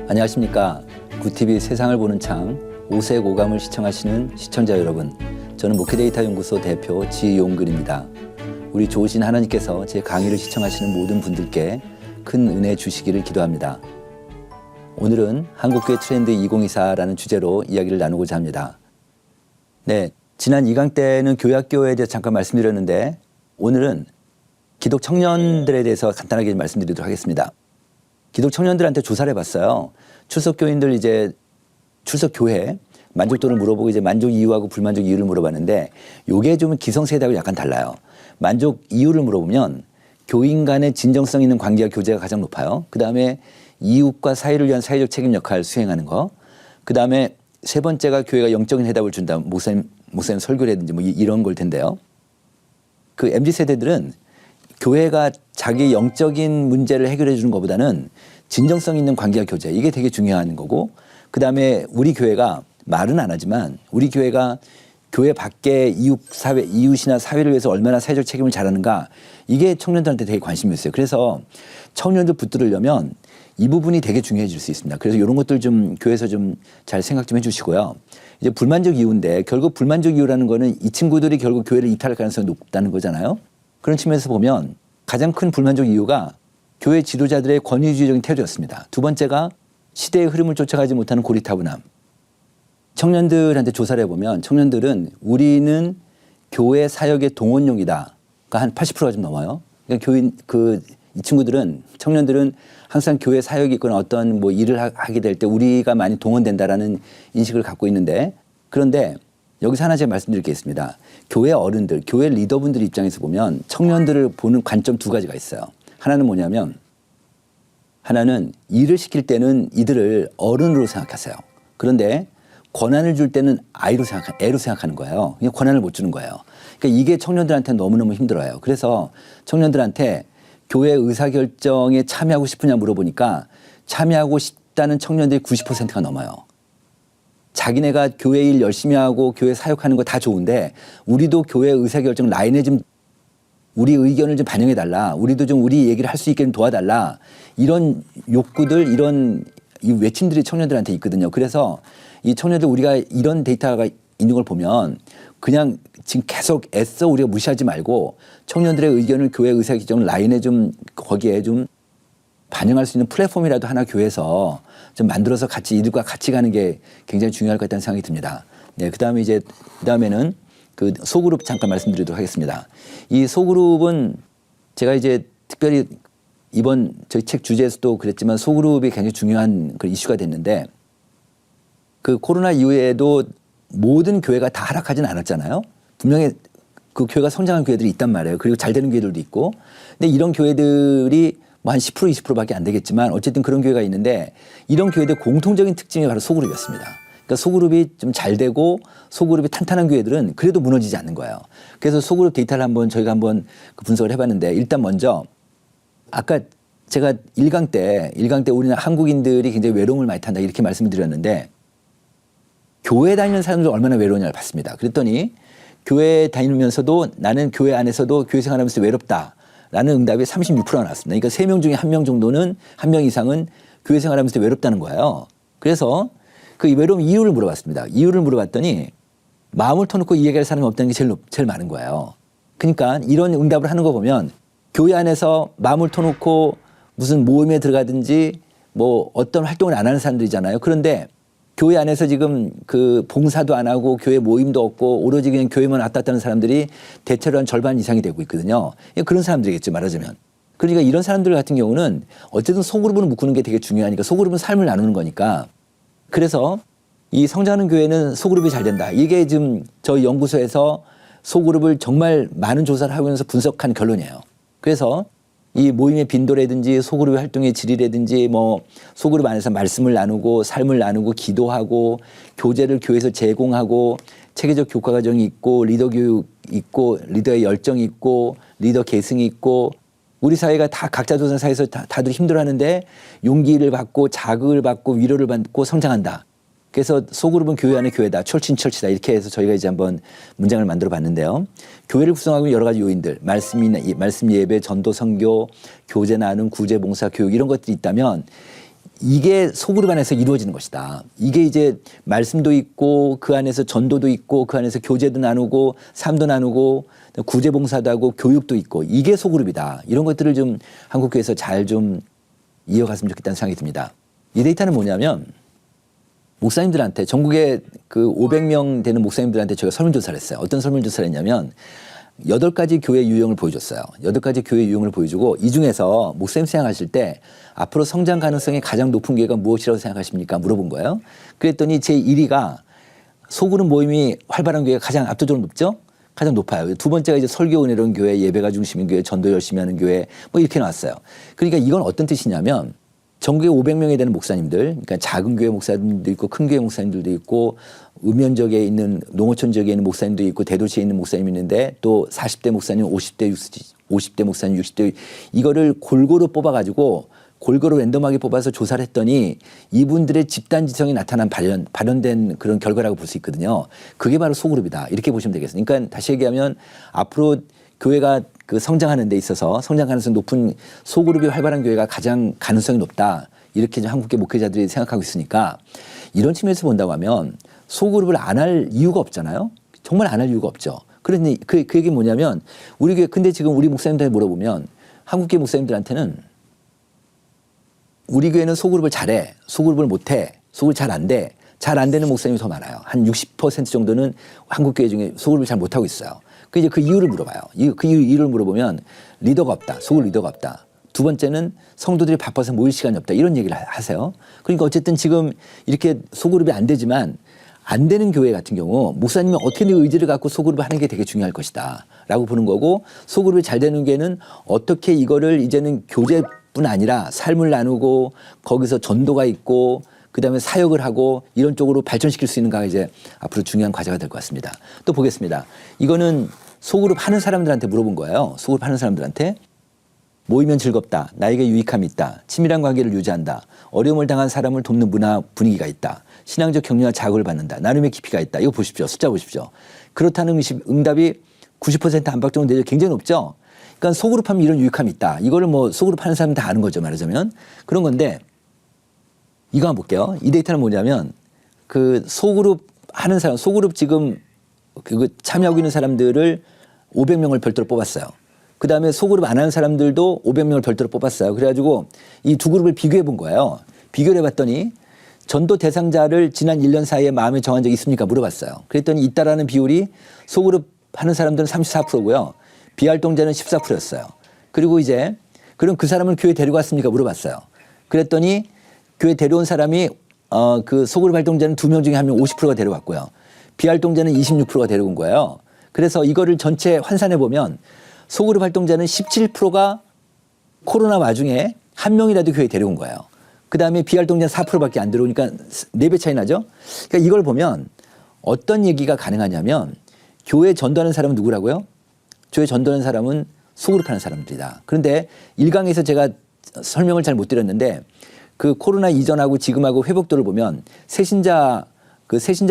안녕하십니까. 구TV 세상을 보는 창 오색 오감을 시청하시는 시청자 여러분, 저는 목회데이터 연구소 대표 지용근입니다. 우리 좋으신 하나님께서 제 강의를 시청하시는 모든 분들께 큰 은혜 주시기를 기도합니다. 오늘은 한국교회 트렌드 2024라는 주제로 이야기를 나누고자 합니다. 네, 지난 2강 때는 교회학교에 대해서 잠깐 말씀드렸는데 오늘은 기독 청년들에 대해서 간단하게 말씀드리도록 하겠습니다. 기독 청년들한테 조사를 해봤어요. 출석교인들 이제 출석교회 만족도를 물어보고 이제 만족 이유하고 불만족 이유를 물어봤는데 요게 좀 기성세대하고 약간 달라요. 만족 이유를 물어보면 교인 간의 진정성 있는 관계와 교제가 가장 높아요. 그 다음에 이웃과 사회를 위한 사회적 책임 역할을 수행하는 거. 그 다음에 세 번째가 교회가 영적인 해답을 준다. 목사님 설교라든지 뭐 이런 걸 텐데요. 그 MZ세대들은 교회가 자기 영적인 문제를 해결해 주는 것보다는 진정성 있는 관계와 교제, 이게 되게 중요한 거고, 그 다음에 우리 교회가 말은 안 하지만 우리 교회가 교회 밖에 이웃이나 사회를 위해서 얼마나 사회적 책임을 잘하는가, 이게 청년들한테 되게 관심이 있어요. 그래서 청년들 붙들으려면 이 부분이 되게 중요해질 수 있습니다. 그래서 이런 것들 좀 교회에서 좀 잘 생각 좀 해주시고요. 이제 불만족 이유인데, 결국 불만족 이유라는 거는 이 친구들이 결국 교회를 이탈할 가능성이 높다는 거잖아요. 그런 측면에서 보면 가장 큰 불만족 이유가 교회 지도자들의 권위주의적인 태도였습니다. 두 번째가 시대의 흐름을 쫓아가지 못하는 고리타분함. 청년들한테 조사를 해보면 청년들은 우리는 교회 사역의 동원용이다가 한 80%가 좀 넘어요. 그러니까 이 친구들은, 청년들은 항상 교회 사역이 있거나 어떤 뭐 일을 하게 될 때 우리가 많이 동원된다라는 인식을 갖고 있는데, 그런데 여기서 하나 제가 말씀드릴 게 있습니다. 교회 어른들, 교회 리더분들 입장에서 보면 청년들을 보는 관점 두 가지가 있어요. 하나는 뭐냐면, 하나는 일을 시킬 때는 이들을 어른으로 생각하세요. 그런데 권한을 줄 때는 애로 생각하는 거예요. 그냥 권한을 못 주는 거예요. 그러니까 이게 청년들한테 너무너무 힘들어요. 그래서 청년들한테 교회 의사결정에 참여하고 싶으냐 물어보니까 참여하고 싶다는 청년들이 90%가 넘어요. 자기네가 교회 일 열심히 하고 교회 사역하는 거 다 좋은데 우리도 교회 의사결정 라인에 좀 우리 의견을 좀 반영해달라. 우리도 좀 우리 얘기를 할 수 있게 좀 도와달라. 이런 욕구들, 이런 이 외침들이 청년들한테 있거든요. 그래서 이 청년들, 우리가 이런 데이터가 있는 걸 보면 그냥 지금 계속 애써 우리가 무시하지 말고 청년들의 의견을 교회 의사결정 라인에 좀, 거기에 좀 반영할 수 있는 플랫폼이라도 하나 교회에서 좀 만들어서 같이 이들과 같이 가는 게 굉장히 중요할 것 같다는 생각이 듭니다. 네, 그다음에는 그 소그룹 잠깐 말씀드리도록 하겠습니다. 이 소그룹은 제가 이제 특별히 이번 저희 책 주제에서도 그랬지만 소그룹이 굉장히 중요한 그 이슈가 됐는데, 그 코로나 이후에도 모든 교회가 다 하락하지는 않았잖아요. 분명히 그 교회가 성장한 교회들이 있단 말이에요. 그리고 잘 되는 교회들도 있고. 근데 이런 교회들이 뭐 한 10% 20%밖에 안 되겠지만 어쨌든 그런 교회가 있는데, 이런 교회들 공통적인 특징이 바로 소그룹이었습니다. 그러니까 소그룹이 좀 잘 되고 소그룹이 탄탄한 교회들은 그래도 무너지지 않는 거예요. 그래서 소그룹 데이터를 저희가 한번 분석을 해봤는데, 일단 먼저 아까 제가 1강 때 우리나라 한국인들이 굉장히 외로움을 많이 탄다 이렇게 말씀을 드렸는데, 교회 다니는 사람들 얼마나 외로우냐를 봤습니다. 그랬더니 교회 다니면서도 나는 교회 안에서도 교회 생활하면서 외롭다라는 응답이 36%가 나왔습니다. 그러니까 3명 중에 1명 정도는, 1명 이상은 교회 생활하면서 외롭다는 거예요. 그래서 그 외로움 이유를 물어봤습니다. 이유를 물어봤더니 마음을 터놓고 이야기할 사람이 없다는 게 제일 많은 거예요. 그러니까 이런 응답을 하는 거 보면 교회 안에서 마음을 터놓고 무슨 모임에 들어가든지 뭐 어떤 활동을 안 하는 사람들이잖아요. 그런데 교회 안에서 지금 그 봉사도 안 하고 교회 모임도 없고 오로지 그냥 교회만 왔다 갔다 하는 사람들이 대체로 한 절반 이상이 되고 있거든요. 그런 사람들이겠죠, 말하자면. 그러니까 이런 사람들 같은 경우는 어쨌든 소그룹으로 묶는 게 되게 중요하니까, 소그룹은 삶을 나누는 거니까. 그래서 이 성장하는 교회는 소그룹이 잘 된다. 이게 지금 저희 연구소에서 소그룹을 정말 많은 조사를 하면서 분석한 결론이에요. 그래서 이 모임의 빈도라든지 소그룹의 활동의 질이라든지 뭐 소그룹 안에서 말씀을 나누고 삶을 나누고 기도하고 교제를 교회에서 제공하고 체계적 교과 과정이 있고 리더 교육 있고 리더의 열정이 있고 리더 계승이 있고, 우리 사회가 다 각자 조선 사회에서 다들 힘들어하는데 용기를 받고 자극을 받고 위로를 받고 성장한다. 그래서 소그룹은 교회 안의 교회다. 철친 철치다. 이렇게 해서 저희가 이제 한번 문장을 만들어 봤는데요. 교회를 구성하고 있는 여러 가지 요인들, 말씀 예배, 전도 선교, 교제 나눔, 구제 봉사 교육 이런 것들이 있다면 이게 소그룹 안에서 이루어지는 것이다. 이게 이제 말씀도 있고 그 안에서 전도도 있고 그 안에서 교제도 나누고 삶도 나누고 구제봉사도 하고 교육도 있고 이게 소그룹이다. 이런 것들을 좀 한국교회에서 잘 좀 이어갔으면 좋겠다는 생각이 듭니다. 이 데이터는 뭐냐면 목사님들한테 전국에 그 500명 되는 목사님들한테 저희가 설문조사를 했어요. 어떤 설문조사를 했냐면 8가지 교회 유형을 보여줬어요. 8가지 교회 유형을 보여주고 이 중에서 목사님 생각하실 때 앞으로 성장 가능성이 가장 높은 교회가 무엇이라고 생각하십니까? 물어본 거예요. 그랬더니 제 1위가 소그룹 모임이 활발한 교회가 가장 압도적으로 높죠? 가장 높아요. 두 번째가 이제 설교 은혜로운 교회, 예배가 중심인 교회, 전도 열심히 하는 교회 뭐 이렇게 나왔어요. 그러니까 이건 어떤 뜻이냐면 전국에 500명이 되는 목사님들, 그러니까 작은 교회 목사님도 있고 큰 교회 목사님들도 있고 읍면 지역에 있는 농어촌 지역에 있는 목사님도 있고 대도시에 있는 목사님이 있는데 또 40대 목사님, 50대 목사님, 60대 이거를 골고루 뽑아가지고 골고루 랜덤하게 뽑아서 조사를 했더니 이분들의 집단 지성이 나타난 발현된 그런 결과라고 볼 수 있거든요. 그게 바로 소그룹이다. 이렇게 보시면 되겠습니다. 그러니까 다시 얘기하면 앞으로 교회가 그 성장하는 데 있어서 성장 가능성이 높은 소그룹이 활발한 교회가 가장 가능성이 높다. 이렇게 한국계 목회자들이 생각하고 있으니까 이런 측면에서 본다고 하면 소그룹을 안 할 이유가 없잖아요. 정말 안 할 이유가 없죠. 그러니 그 얘기 뭐냐면 우리 교회 근데 지금 우리 목사님들한테 물어보면 한국계 목사님들한테는 우리 교회는 소그룹을 잘해, 소그룹을 못해, 소그룹 잘 안 돼. 잘 안 되는 목사님이 더 많아요. 한 60% 정도는 한국 교회 중에 소그룹을 잘 못하고 있어요. 그 이제 그 이유를 물어봐요. 그 이유를 물어보면 리더가 없다. 소그룹 리더가 없다. 두 번째는 성도들이 바빠서 모일 시간이 없다. 이런 얘기를 하세요. 그러니까 어쨌든 지금 이렇게 소그룹이 안 되지만 안 되는 교회 같은 경우 목사님이 어떻게든 의지를 갖고 소그룹을 하는 게 되게 중요할 것이다. 라고 보는 거고 소그룹이 잘 되는 교회는 어떻게 이거를 이제는 교제뿐 아니라 삶을 나누고 거기서 전도가 있고 그다음에 사역을 하고 이런 쪽으로 발전시킬 수 있는가가 이제 앞으로 중요한 과제가 될 것 같습니다. 또 보겠습니다. 이거는 소그룹 하는 사람들한테 물어본 거예요. 소그룹 하는 사람들한테 모이면 즐겁다. 나에게 유익함이 있다. 친밀한 관계를 유지한다. 어려움을 당한 사람을 돕는 문화 분위기가 있다. 신앙적 격려와 자극을 받는다. 나눔의 깊이가 있다. 이거 보십시오. 숫자 보십시오. 그렇다는 응답이 90% 안팎 정도 되죠. 굉장히 높죠. 그러니까 소그룹 하면 이런 유익함이 있다. 이거를 뭐 소그룹 하는 사람은 다 아는 거죠. 말하자면. 그런 건데 이거 한번 볼게요. 이 데이터는 뭐냐면 그 소그룹 하는 사람, 소그룹 지금 그 참여하고 있는 사람들을 500명을 별도로 뽑았어요. 그 다음에 소그룹 안 하는 사람들도 500명을 별도로 뽑았어요. 그래가지고 이 두 그룹을 비교해 본 거예요. 비교를 해봤더니 전도 대상자를 지난 1년 사이에 마음에 정한 적 있습니까? 물어봤어요. 그랬더니 있다라는 비율이 소그룹 하는 사람들은 34%고요. 비활동자는 14%였어요. 그리고 이제 그럼 그 사람을 교회 데리고 왔습니까? 물어봤어요. 그랬더니 교회 데려온 사람이 그 소그룹 활동자는 2명 중에 1명 50%가 데려왔고요. 비활동자는 26%가 데려온 거예요. 그래서 이거를 전체 환산해 보면 소그룹 활동자는 17%가 코로나 와중에 한 명이라도 교회에 데려온 거예요. 그 다음에 비활동자는 4%밖에 안 들어오니까 4배 차이 나죠? 그러니까 이걸 보면 어떤 얘기가 가능하냐면 교회 전도하는 사람은 누구라고요? 교회 전도하는 사람은 소그룹 하는 사람들이다. 그런데 1강에서 제가 설명을 잘 못 드렸는데 그 코로나 이전하고 지금하고 회복도를 보면 새신자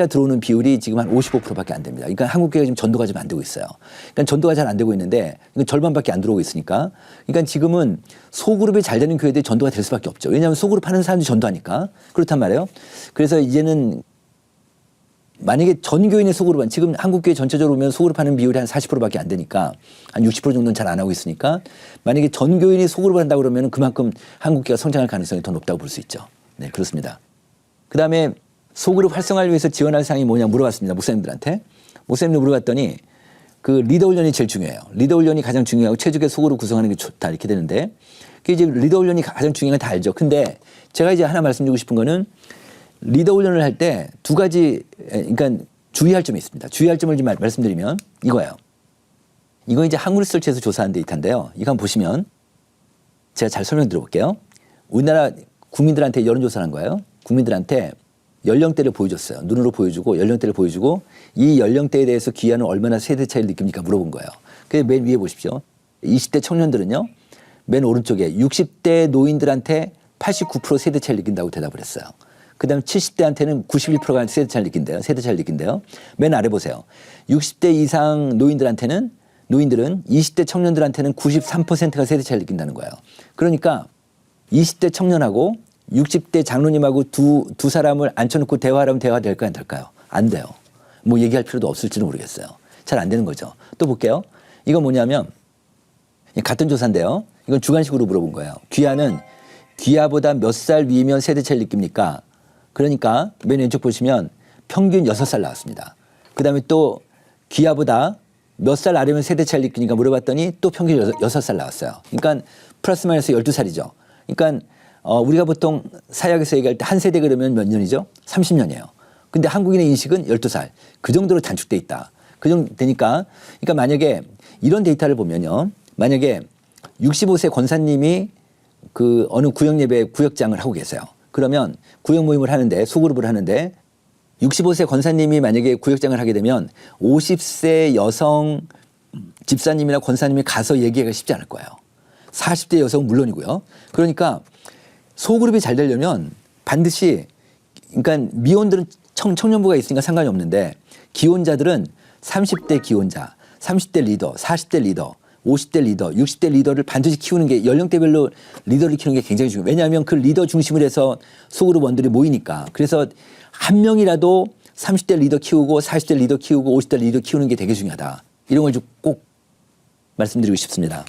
들어오는 비율이 지금 한 55%밖에 안 됩니다. 그러니까 한국교회가 지금 전도가 좀 안 되고 있어요. 그러니까 전도가 잘 안 되고 있는데 절반밖에 안 들어오고 있으니까. 그러니까 지금은 소그룹이 잘 되는 교회들이 전도가 될 수밖에 없죠. 왜냐하면 소그룹 하는 사람들이 전도하니까. 그렇단 말이에요. 그래서 이제는 만약에 전 교인의 소그룹은 지금 한국교회 전체적으로 보면 소그룹하는 비율이 한 40%밖에 안 되니까 한 60% 정도는 잘 안 하고 있으니까 만약에 전 교인이 소그룹을 한다고 그러면 그만큼 한국교회가 성장할 가능성이 더 높다고 볼 수 있죠. 네, 그렇습니다. 그다음에 소그룹 활성화를 위해서 지원할 사항이 뭐냐 물어봤습니다. 목사님들한테. 목사님들 물어봤더니 그 리더 훈련이 제일 중요해요. 리더 훈련이 가장 중요하고 최적의 소그룹 구성하는 게 좋다 이렇게 되는데 그게 이제 리더 훈련이 가장 중요한 건 다 알죠. 근데 제가 이제 하나 말씀드리고 싶은 거는 리더 훈련을 할 때 두 가지 그러니까 주의할 점이 있습니다. 주의할 점을 좀 말씀드리면 이거예요. 이거 이제 한국 리서치에서 조사한 데이터인데요. 이거 한번 보시면 제가 잘 설명드려 볼게요. 우리나라 국민들한테 여론조사를 한 거예요. 국민들한테 연령대를 보여줬어요. 눈으로 보여주고 연령대를 보여주고 이 연령대에 대해서 귀하는 얼마나 세대 차이를 느낍니까 물어본 거예요. 그래서 맨 위에 보십시오. 20대 청년들은요. 맨 오른쪽에 60대 노인들한테 89% 세대 차이를 느낀다고 대답을 했어요. 그 다음에 70대한테는 91%가 세대 차이를 느낀대요. 세대 차이를 느낀대요. 맨 아래 보세요. 60대 이상 노인들은 20대 청년들한테는 93%가 세대 차이를 느낀다는 거예요. 그러니까 20대 청년하고 60대 장로님하고 두 사람을 앉혀놓고 대화하면 대화 될까요? 안 될까요? 안 돼요. 뭐 얘기할 필요도 없을지는 모르겠어요. 잘 안 되는 거죠. 또 볼게요. 이건 뭐냐면 같은 조사인데요. 이건 주관식으로 물어본 거예요. 귀하는 귀하보다 몇 살 위면 세대 차이를 느낍니까? 그러니까 맨 왼쪽 보시면 평균 6살 나왔습니다. 그 다음에 또 귀하보다 몇 살 아래면 세대 차이를 느끼니까 물어봤더니 또 평균 6살 나왔어요. 그러니까 플러스 마이너스 12살이죠. 그러니까 우리가 보통 사역에서 얘기할 때 한 세대 그러면 몇 년이죠? 30년이에요. 근데 한국인의 인식은 12살. 그 정도로 단축돼 있다. 그 정도 되니까 그러니까 만약에 이런 데이터를 보면요. 만약에 65세 권사님이 그 어느 구역 예배 구역장을 하고 계세요. 그러면 구역 모임을 하는데 소그룹을 하는데 65세 권사님이 만약에 구역장을 하게 되면 50세 여성 집사님이나 권사님이 가서 얘기하기가 쉽지 않을 거예요. 40대 여성은 물론이고요. 그러니까 소그룹이 잘 되려면 반드시 그러니까 미혼들은 청년부가 있으니까 상관이 없는데 기혼자들은 30대 기혼자, 30대 리더, 40대 리더, 50대 리더, 60대 리더를 반드시 키우는 게 연령대별로 리더를 키우는 게 굉장히 중요해요. 왜냐하면 그 리더 중심으로 해서 소그룹 원들이 모이니까. 그래서 한 명이라도 30대 리더 키우고 40대 리더 키우고 50대 리더 키우는 게 되게 중요하다. 이런 걸 좀 꼭 말씀드리고 싶습니다.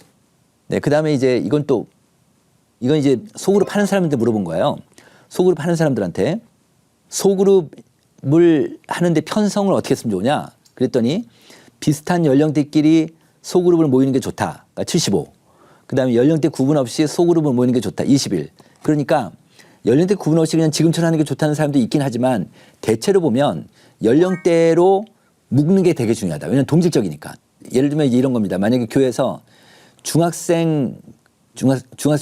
네, 그다음에 이제 이건 이제 소그룹 하는 사람한테 물어본 거예요. 소그룹 하는 사람들한테 소그룹을 하는데 편성을 어떻게 했으면 좋으냐? 그랬더니 비슷한 연령대끼리 소그룹을 모이는 게 좋다. 그러니까 75. 그다음에 연령대 구분 없이 소그룹을 모이는 게 좋다. 21. 그러니까 연령대 구분 없이 그냥 지금처럼 하는 게 좋다는 사람도 있긴 하지만 대체로 보면 연령대로 묶는 게 되게 중요하다. 왜냐하면 동질적이니까. 예를 들면 이런 겁니다. 만약에 교회에서 중학생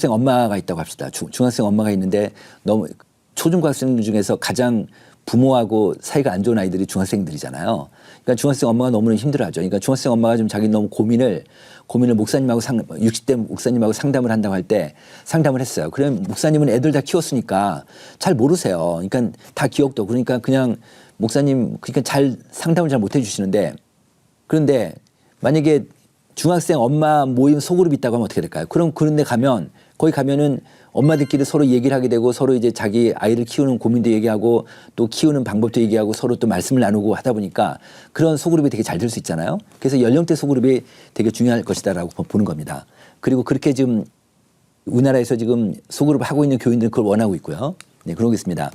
엄마가 있다고 합시다. 중학생 엄마가 있는데 너무 초중고학생 중에서 가장 부모하고 사이가 안 좋은 아이들이 중학생들이잖아요. 그러니까 중학생 엄마가 너무나 힘들어하죠. 그러니까 중학생 엄마가 좀 자기 너무 고민을 목사님하고 60대 목사님하고 상담을 한다고 할 때 상담을 했어요. 그러면 목사님은 애들 다 키웠으니까 잘 모르세요. 그러니까 다 기억도 그러니까 그냥 목사님 그러니까 잘 상담을 잘 못 해주시는데 그런데 만약에 중학생 엄마 모임 소그룹이 있다고 하면 어떻게 될까요? 그럼 그런 데 가면 거기 가면은 엄마들끼리 서로 얘기를 하게 되고 서로 이제 자기 아이를 키우는 고민도 얘기하고 또 키우는 방법도 얘기하고 서로 또 말씀을 나누고 하다 보니까 그런 소그룹이 되게 잘 될 수 있잖아요. 그래서 연령대 소그룹이 되게 중요할 것이다라고 보는 겁니다. 그리고 그렇게 지금 우리나라에서 지금 소그룹을 하고 있는 교인들은 그걸 원하고 있고요. 네, 그런 게 있습니다.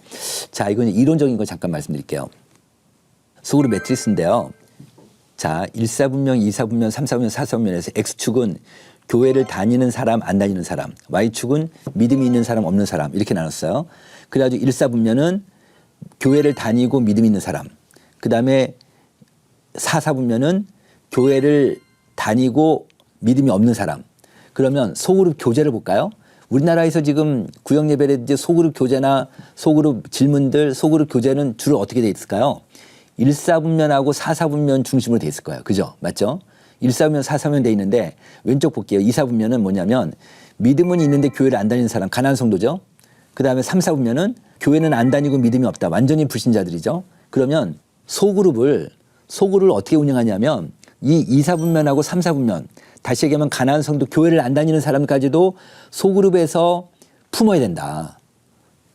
자, 이건 이론적인 거 잠깐 말씀드릴게요. 소그룹 매트리스인데요. 자, 1사분면, 2사분면, 3사분면, 4사분면에서 X축은 교회를 다니는 사람, 안 다니는 사람. Y축은 믿음이 있는 사람, 없는 사람. 이렇게 나눴어요. 그래가지고 1사분면은 교회를 다니고 믿음이 있는 사람. 그 다음에 4사분면은 교회를 다니고 믿음이 없는 사람. 그러면 소그룹 교제를 볼까요? 우리나라에서 지금 구역 예배라든지 소그룹 교제나 소그룹 질문들, 소그룹 교제는 주로 어떻게 돼 있을까요? 1사분면하고 4사분면 중심으로 돼 있을 거예요. 그죠? 맞죠? 1사분면, 4사분면 돼 있는데 왼쪽 볼게요. 2사분면은 뭐냐면 믿음은 있는데 교회를 안 다니는 사람, 가난한 성도죠. 그 다음에 3사분면은 교회는 안 다니고 믿음이 없다. 완전히 불신자들이죠. 그러면 소그룹을 어떻게 운영하냐면 이 2사분면하고 3사분면 다시 얘기하면 가난한 성도, 교회를 안 다니는 사람까지도 소그룹에서 품어야 된다.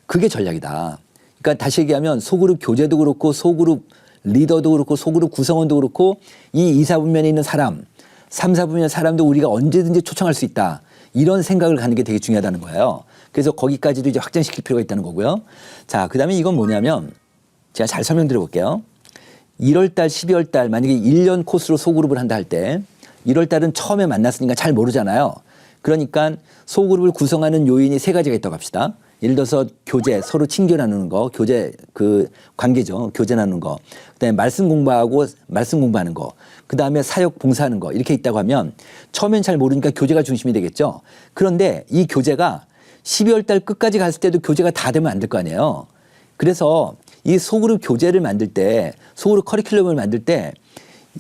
그게 전략이다. 그러니까 다시 얘기하면 소그룹 교제도 그렇고 소그룹 리더도 그렇고 소그룹 구성원도 그렇고 이 2사분면에 있는 사람, 3사분면 사람도 우리가 언제든지 초청할 수 있다. 이런 생각을 갖는 게 되게 중요하다는 거예요. 그래서 거기까지도 이제 확장시킬 필요가 있다는 거고요. 자, 그 다음에 이건 뭐냐면 제가 잘 설명드려 볼게요. 1월 달, 12월 달 만약에 1년 코스로 소그룹을 한다 할 때 1월 달은 처음에 만났으니까 잘 모르잖아요. 그러니까 소그룹을 구성하는 요인이 3가지가 있다고 합시다. 예를 들어서 교제, 서로 친교 나누는 거, 교제 그 관계죠. 교제 나누는 거. 그다음에 말씀 공부하는 거. 그다음에 사역 봉사하는 거. 이렇게 있다고 하면 처음엔 잘 모르니까 교제가 중심이 되겠죠. 그런데 이 교제가 12월 달 끝까지 갔을 때도 교제가 다 되면 안 될 거 아니에요. 그래서 이 소그룹 교제를 만들 때, 소그룹 커리큘럼을 만들 때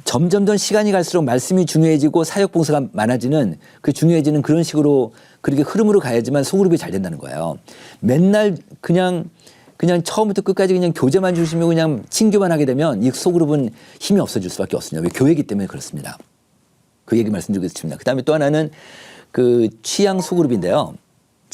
점점 더 시간이 갈수록 말씀이 중요해지고 사역 봉사가 많아지는 중요해지는 그런 식으로 그렇게 흐름으로 가야지만 소그룹이 잘 된다는 거예요. 맨날 그냥 처음부터 끝까지 그냥 교제만 주시면 그냥 친교만 하게 되면 이 소그룹은 힘이 없어질 수밖에 없습니다. 왜? 교회이기 때문에 그렇습니다. 그 얘기 말씀드리고 싶습니다. 그 다음에 또 하나는 그 취향 소그룹인데요.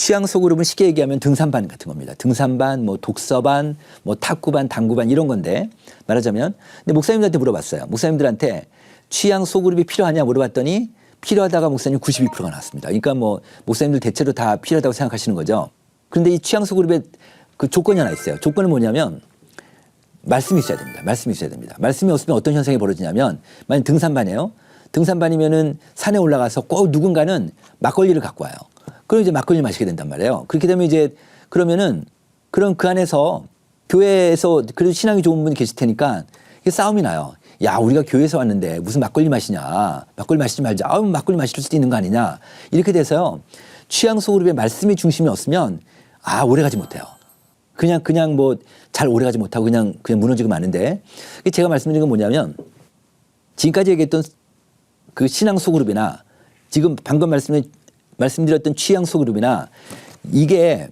취향 소그룹은 쉽게 얘기하면 등산반 같은 겁니다. 등산반, 뭐 독서반, 뭐 탁구반, 당구반 이런 건데 말하자면 근데 목사님들한테 물어봤어요. 목사님들한테 취향 소그룹이 필요하냐 물어봤더니 필요하다가 목사님 92%가 나왔습니다. 그러니까 뭐 목사님들 대체로 다 필요하다고 생각하시는 거죠. 그런데 이 취향 소그룹의 그 조건이 하나 있어요. 조건은 뭐냐면 말씀이 있어야 됩니다. 말씀이 있어야 됩니다. 말씀이 없으면 어떤 현상이 벌어지냐면 만약 등산반이에요. 등산반이면은 산에 올라가서 꼭 누군가는 막걸리를 갖고 와요. 그럼 이제 막걸리 마시게 된단 말이에요. 그렇게 되면 이제 그러면은 그럼 그 안에서 교회에서 그래도 신앙이 좋은 분이 계실 테니까 이게 싸움이 나요. 야, 우리가 교회에서 왔는데 무슨 막걸리 마시냐. 막걸리 마시지 말자. 아우, 막걸리 마실 수도 있는 거 아니냐. 이렇게 돼서요. 취향 소그룹의 말씀이 중심이 없으면 오래 가지 못해요. 그냥 뭐 잘 오래 가지 못하고 그냥 무너지고 마는데 제가 말씀드린 건 뭐냐면 지금까지 얘기했던 그 신앙 소그룹이나 지금 방금 말씀드렸던 취향 소그룹이나 이게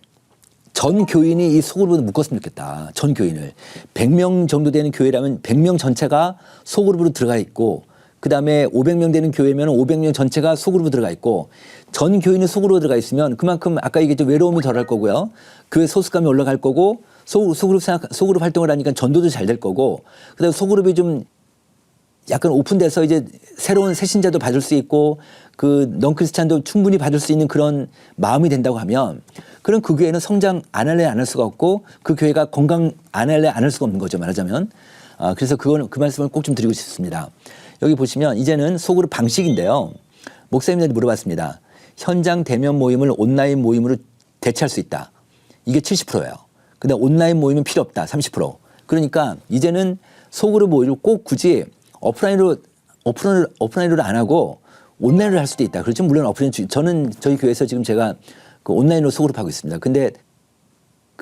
전 교인이 이 소그룹으로 묶었으면 좋겠다. 전 교인을. 100명 정도 되는 교회라면 100명 전체가 소그룹으로 들어가 있고 그다음에 500명 되는 교회면 500명 전체가 소그룹으로 들어가 있고 전 교인이 소그룹으로 들어가 있으면 그만큼 아까 얘기했죠. 외로움이 덜할 거고요. 교회 소속감이 올라갈 거고 소그룹 활동을 하니까 전도도 잘 될 거고 그다음에 소그룹이 좀 약간 오픈돼서 이제 새로운 새신자도 받을 수 있고 그 넌크리스찬도 충분히 받을 수 있는 그런 마음이 된다고 하면 그럼 그 교회는 성장 안 할래 안 할 수가 없고 그 교회가 건강 안 할래 안 할 수가 없는 거죠. 말하자면. 그래서 그 말씀을 꼭 좀 드리고 싶습니다. 여기 보시면 이제는 소그룹 방식인데요. 목사님들한테 물어봤습니다. 현장 대면 모임을 온라인 모임으로 대체할 수 있다. 이게 70%예요. 근데 온라인 모임은 필요 없다. 30%. 그러니까 이제는 소그룹 모임을 꼭 굳이 오프라인으로 안 하고 온라인으로 할 수도 있다. 그렇죠. 물론 저는 저희 교회에서 지금 제가 그 온라인으로 소그룹 하고 있습니다. 근데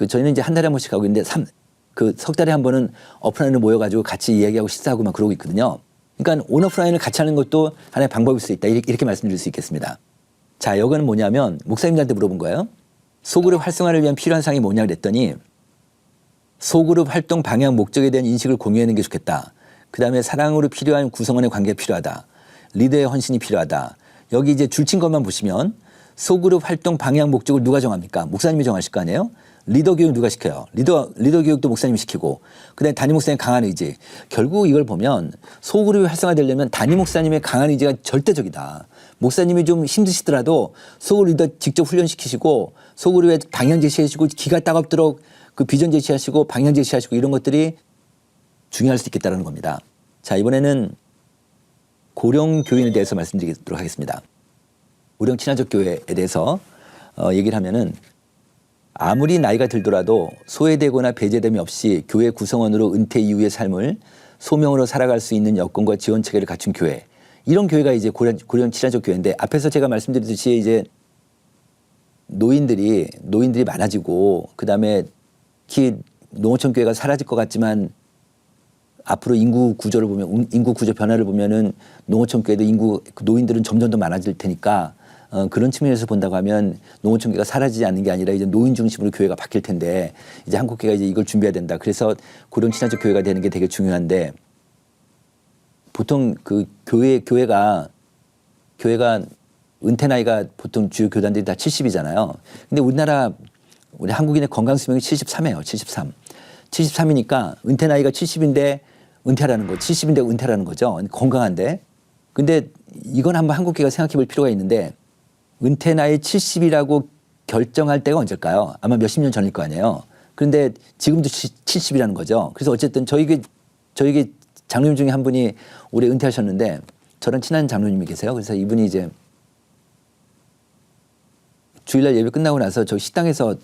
저희는 이제 한 달에 한 번씩 하고 있는데 석 달에 한 번은 오프라인으로 모여가지고 같이 이야기하고 식사하고 막 그러고 있거든요. 그러니까 온오프라인을 같이 하는 것도 하나의 방법일 수 있다. 이렇게 말씀드릴 수 있겠습니다. 자, 여기는 뭐냐면 목사님들한테 물어본 거예요. 소그룹 활성화를 위한 필요한 사항이 뭐냐 그랬더니 소그룹 활동 방향 목적에 대한 인식을 공유하는 게 좋겠다. 그다음에 사랑으로 필요한 구성원의 관계가 필요하다. 리더의 헌신이 필요하다. 여기 이제 줄친 것만 보시면 소그룹 활동 방향 목적을 누가 정합니까? 목사님이 정하실 거 아니에요? 리더 교육 누가 시켜요? 리더 교육도 목사님이 시키고 그다음에 담임 목사님 강한 의지. 결국 이걸 보면 소그룹이 활성화되려면 담임 목사님의 강한 의지가 절대적이다. 목사님이 좀 힘드시더라도 소그룹 리더 직접 훈련시키시고 소그룹에 방향 제시하시고 기가 따갑도록 그 비전 제시하시고 방향 제시하시고 이런 것들이 중요할 수 있겠다는 겁니다. 자, 이번에는 고령 교인에 대해서 말씀드리도록 하겠습니다. 고령 친화적 교회에 대해서 얘기를 하면은 아무리 나이가 들더라도 소외되거나 배제됨이 없이 교회 구성원으로 은퇴 이후의 삶을 소명으로 살아갈 수 있는 여건과 지원 체계를 갖춘 교회. 이런 교회가 이제 고령 친화적 교회인데 앞에서 제가 말씀드렸듯이 이제 노인들이 많아지고 그다음에 특히 농어촌 교회가 사라질 것 같지만 앞으로 인구 구조 변화를 보면은 농어촌 교회도 노인들은 점점 더 많아질 테니까 그런 측면에서 본다고 하면 농어촌 교회가 사라지지 않는 게 아니라 이제 노인 중심으로 교회가 바뀔 텐데 이제 한국 교회가 이제 이걸 준비해야 된다. 그래서 고령 친화적 교회가 되는 게 되게 중요한데 보통 그 교회가 은퇴 나이가 보통 주요 교단들이 다 70이잖아요. 근데 우리 한국인의 건강 수명이 73이에요. 73. 73이니까 은퇴 나이가 70인데 은퇴라는 거, 70인데 은퇴라는 거죠. 건강한데. 근데 이건 한번 한국교회가 생각해 볼 필요가 있는데 은퇴 나이 70이라고 결정할 때가 언제일까요? 아마 몇십 년 전일 거 아니에요. 그런데 지금도 70이라는 거죠. 그래서 어쨌든 저희 장로님 중에 한 분이 올해 은퇴하셨는데 저랑 친한 장로님이 계세요. 그래서 이분이 이제 주일날 예배 끝나고 나서 저 식당에서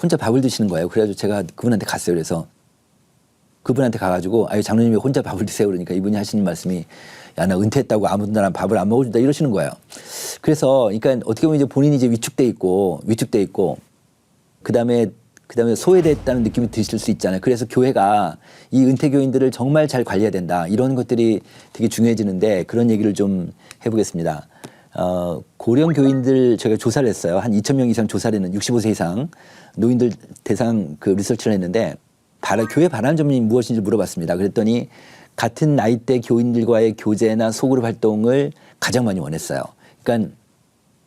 혼자 밥을 드시는 거예요. 그래가지고 제가 그분한테 갔어요. 그래서 그분한테 가가지고 장로님이 혼자 밥을 드세요. 그러니까 이분이 하시는 말씀이 야, 나 은퇴했다고 아무도 나랑 밥을 안 먹어준다 이러시는 거예요. 그래서 그러니까 어떻게 보면 이제 본인이 이제 위축돼 있고 그다음에 소외됐다는 느낌이 드실 수 있잖아요. 그래서 교회가 이 은퇴 교인들을 정말 잘 관리해야 된다. 이런 것들이 되게 중요해지는데 그런 얘기를 좀 해보겠습니다. 고령 교인들 저희가 조사를 했어요. 한 2,000명 이상 조사를 했는 65세 이상 노인들 대상 그 리서치를 했는데 교회 바라는 점이 무엇인지 물어봤습니다. 그랬더니 같은 나이대 교인들과의 교제나 소그룹 활동을 가장 많이 원했어요. 그러니까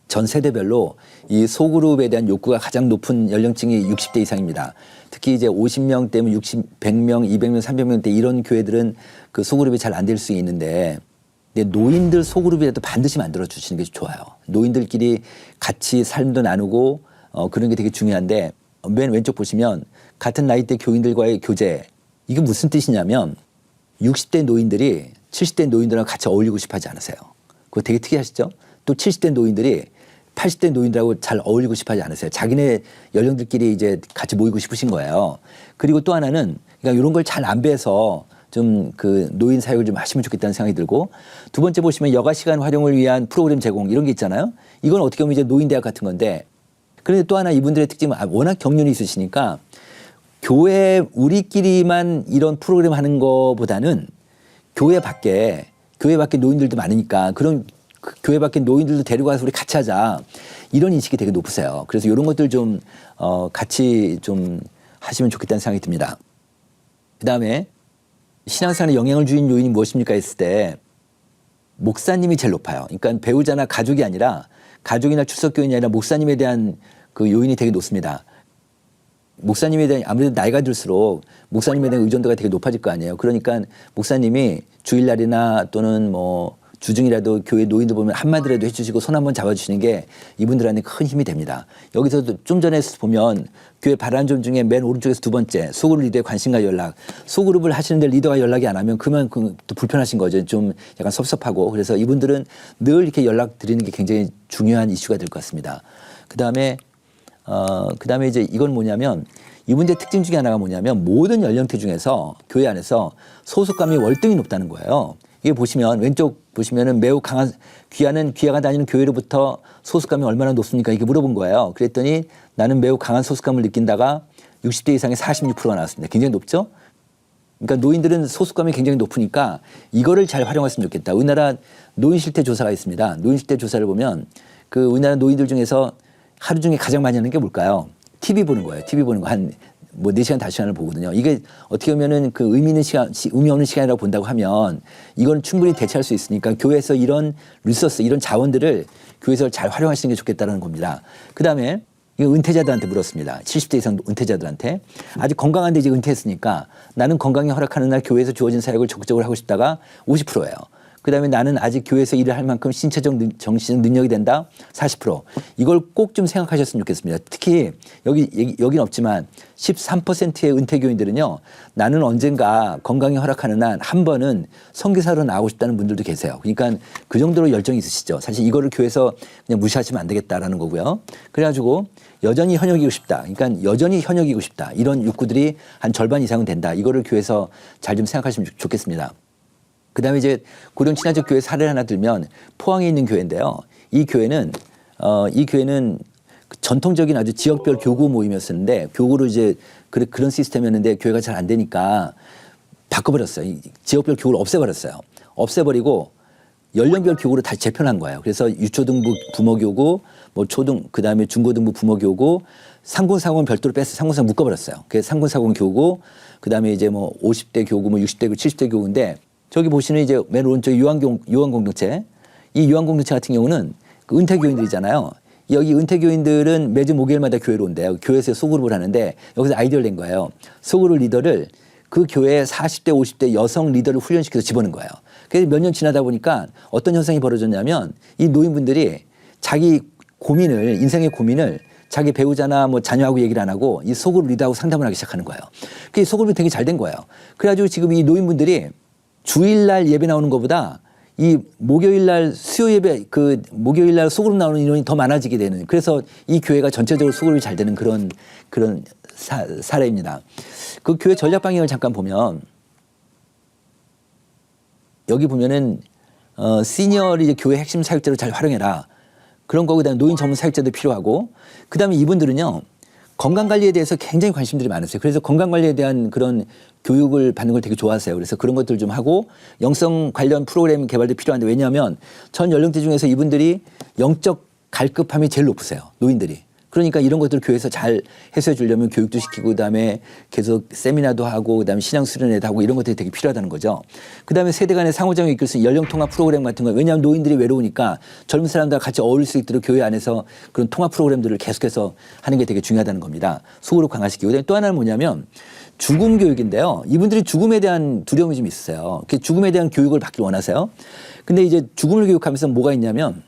전 세대별로 이 소그룹에 대한 욕구가 가장 높은 연령층이 60대 이상입니다. 특히 이제 50명대면 100명, 200명, 300명대 이런 교회들은 그 소그룹이 잘 안 될 수 있는데 노인들 소그룹이라도 반드시 만들어 주시는 게 좋아요. 노인들끼리 같이 삶도 나누고 그런 게 되게 중요한데 맨 왼쪽 보시면 같은 나이대 교인들과의 교제 이게 무슨 뜻이냐면 60대 노인들이 70대 노인들하고 같이 어울리고 싶어 하지 않으세요. 그거 되게 특이하시죠? 또 70대 노인들이 80대 노인들하고 잘 어울리고 싶어 하지 않으세요. 자기네 연령들끼리 이제 같이 모이고 싶으신 거예요. 그리고 또 하나는 그러니까 이런 걸 잘 안배해서 좀 그 노인 사역을 좀 하시면 좋겠다는 생각이 들고 두 번째 보시면 여가 시간 활용을 위한 프로그램 제공 이런 게 있잖아요. 이건 어떻게 보면 이제 노인 대학 같은 건데 그런데 또 하나 이분들의 특징은 워낙 경륜이 있으시니까 교회 우리끼리만 이런 프로그램 하는 거보다는 교회 밖에 노인들도 많으니까 그런 교회 밖에 노인들도 데리고 가서 우리 같이 하자 이런 인식이 되게 높으세요. 그래서 이런 것들 좀 같이 좀 하시면 좋겠다는 생각이 듭니다. 그다음에 신앙생활에 영향을 주는 요인이 무엇입니까 했을 때 목사님이 제일 높아요. 그러니까 배우자나 가족이 아니라 가족이나 출석교인이 아니라 목사님에 대한 그 요인이 되게 높습니다. 목사님에 대한 아무래도 나이가 들수록 목사님에 대한 의존도가 되게 높아질 거 아니에요. 그러니까 목사님이 주일날이나 또는 뭐 주중이라도 교회 노인들 보면 한마디라도 해주시고 손 한번 잡아주시는 게 이분들한테 큰 힘이 됩니다. 여기서도 좀 전에 보면 교회 바란점 중에 맨 오른쪽에서 두 번째 소그룹 리더의 관심과 연락. 소그룹을 하시는데 리더가 연락이 안 하면 그만큼 또 불편하신 거죠. 좀 약간 섭섭하고. 그래서 이분들은 늘 이렇게 연락 드리는 게 굉장히 중요한 이슈가 될 것 같습니다. 그다음에 이제 이건 뭐냐면 이분들의 특징 중에 하나가 뭐냐면 모든 연령대 중에서 교회 안에서 소속감이 월등히 높다는 거예요. 이게 보시면 왼쪽 보시면은 매우 강한 귀하가 다니는 교회로부터 소속감이 얼마나 높습니까? 이렇게 물어본 거예요. 그랬더니 나는 매우 강한 소속감을 느낀다가 60대 이상의 46%가 나왔습니다. 굉장히 높죠? 그러니까 노인들은 소속감이 굉장히 높으니까 이거를 잘 활용했으면 좋겠다. 우리나라 노인 실태 조사가 있습니다. 노인 실태 조사를 보면 그 우리나라 노인들 중에서 하루 중에 가장 많이 하는 게 뭘까요? TV 보는 거예요. TV 보는 거 한 뭐 4시간, 5시간을 보거든요. 이게 어떻게 보면은 그 의미 없는 시간이라고 본다고 하면 이건 충분히 대체할 수 있으니까 교회에서 이런 리소스, 이런 자원들을 교회에서 잘 활용하시는 게 좋겠다는 겁니다. 그 다음에 이거 은퇴자들한테 물었습니다. 70대 이상 은퇴자들한테. 아직 건강한데 이제 은퇴했으니까 나는 건강이 허락하는 날 교회에서 주어진 사역을 적극적으로 하고 싶다가 50%예요. 그 다음에 나는 아직 교회에서 일을 할 만큼 신체적 정신적 능력이 된다 40%. 이걸 꼭 좀 생각하셨으면 좋겠습니다. 특히 여기는 없지만 13%의 은퇴교인들은요. 나는 언젠가 건강이 허락하는 한 한 번은 선교사로 나가고 싶다는 분들도 계세요. 그러니까 그 정도로 열정이 있으시죠. 사실 이거를 교회에서 그냥 무시하시면 안 되겠다라는 거고요. 그래가지고 여전히 현역이고 싶다. 그러니까 여전히 현역이고 싶다. 이런 욕구들이 한 절반 이상은 된다. 이거를 교회에서 잘 좀 생각하시면 좋겠습니다. 그다음에 이제 고령 친화적 교회 사례를 하나 들면 포항에 있는 교회인데요. 이 교회는 전통적인 아주 지역별 교구 모임이었었는데 교구로 이제 그런 시스템이었는데 교회가 잘 안 되니까 바꿔버렸어요. 지역별 교구를 없애버렸어요. 없애버리고 연령별 교구로 다시 재편한 거예요. 그래서 유초등부 부모교구, 뭐 그다음에 중고등부 부모교구, 상군사고는 별도로 뺐어요. 상군사고 묶어버렸어요. 그래서 상군사고 교구, 그다음에 이제 뭐 50대 교구, 뭐 60대 교구, 70대 교구인데 저기 보시는 이제 맨 오른쪽 요한공동체. 이 요한공동체 같은 경우는 그 은퇴교인들이잖아요. 여기 은퇴교인들은 매주 목요일마다 교회로 온대요. 교회에서 소그룹을 하는데 여기서 아이디어를 낸 거예요. 소그룹 리더를 그 교회의 40대, 50대 여성 리더를 훈련시켜서 집어넣은 거예요. 그래서 몇 년 지나다 보니까 어떤 현상이 벌어졌냐면 이 노인분들이 자기 고민을, 인생의 고민을 자기 배우자나 뭐 자녀하고 얘기를 안 하고 이 소그룹 리더하고 상담을 하기 시작하는 거예요. 그 소그룹이 되게 잘 된 거예요. 그래가지고 지금 이 노인분들이 주일날 예배 나오는 것보다 이 목요일날 수요 예배 목요일날 소그룹 나오는 인원이 더 많아지게 되는 그래서 이 교회가 전체적으로 소그룹이 잘 되는 그런 사례입니다. 그 교회 전략 방향을 잠깐 보면 여기 보면은 시니어를 이제 교회 핵심 사역자로 잘 활용해라 그런 거고 그다음에 노인 전문 사역자도 필요하고 그다음에 이분들은요. 건강관리에 대해서 굉장히 관심들이 많으세요. 그래서 건강관리에 대한 그런 교육을 받는 걸 되게 좋아하세요. 그래서 그런 것들 좀 하고 영성 관련 프로그램 개발도 필요한데 왜냐하면 전 연령대 중에서 이분들이 영적 갈급함이 제일 높으세요. 노인들이. 그러니까 이런 것들을 교회에서 잘 해소해 주려면 교육도 시키고 그다음에 계속 세미나도 하고 그다음에 신앙 수련회도 하고 이런 것들이 되게 필요하다는 거죠. 그다음에 세대 간의 상호작용을 이끌 수 있는 연령 통합 프로그램 같은 거. 왜냐하면 노인들이 외로우니까 젊은 사람들과 같이 어울릴 수 있도록 교회 안에서 그런 통합 프로그램들을 계속해서 하는 게 되게 중요하다는 겁니다. 소그룹 강화시키고. 그다음에 또 하나는 뭐냐면 죽음 교육인데요. 이분들이 죽음에 대한 두려움이 좀 있으세요. 죽음에 대한 교육을 받길 원하세요. 근데 이제 죽음을 교육하면서 뭐가 있냐면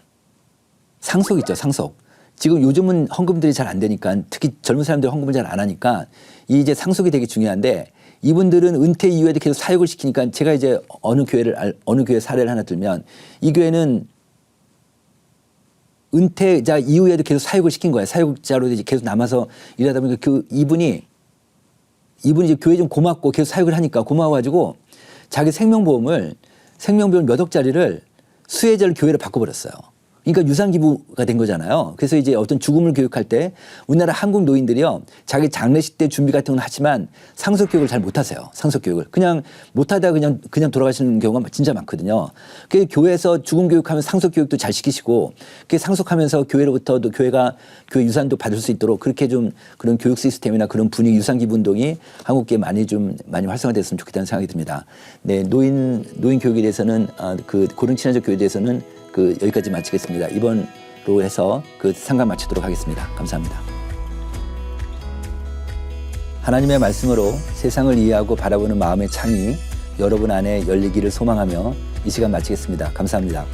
상속 있죠, 상속. 지금 요즘은 헌금들이 잘 안 되니까 특히 젊은 사람들이 헌금을 잘 안 하니까 이 이제 상속이 되게 중요한데 이분들은 은퇴 이후에도 계속 사역을 시키니까 제가 이제 어느 교회 사례를 하나 들면 이 교회는 은퇴자 이후에도 계속 사역을 시킨 거예요. 사역자로 이제 계속 남아서 일하다 보니까 이분이 이제 교회 좀 고맙고 계속 사역을 하니까 고마워가지고 자기 생명보험 몇 억짜리를 수혜자를 교회로 바꿔버렸어요. 그러니까 유산기부가 된 거잖아요. 그래서 이제 어떤 죽음을 교육할 때 우리나라 한국 노인들이요. 자기 장례식 때 준비 같은 건 하지만 상속교육을 잘 못하세요. 상속교육을. 그냥 못하다가 그냥 돌아가시는 경우가 진짜 많거든요. 그 교회에서 죽음 교육하면 상속교육도 잘 시키시고 그 상속하면서 교회로부터도 교회가 교회 유산도 받을 수 있도록 그렇게 좀 그런 교육 시스템이나 그런 분위기 유산기부 운동이 한국계에 많이 활성화됐으면 좋겠다는 생각이 듭니다. 네, 노인 교육에 대해서는 그 고령친화적 교육에 대해서는 여기까지 마치겠습니다. 이번로 해서 상담 마치도록 하겠습니다. 감사합니다. 하나님의 말씀으로 세상을 이해하고 바라보는 마음의 창이 여러분 안에 열리기를 소망하며 이 시간 마치겠습니다. 감사합니다.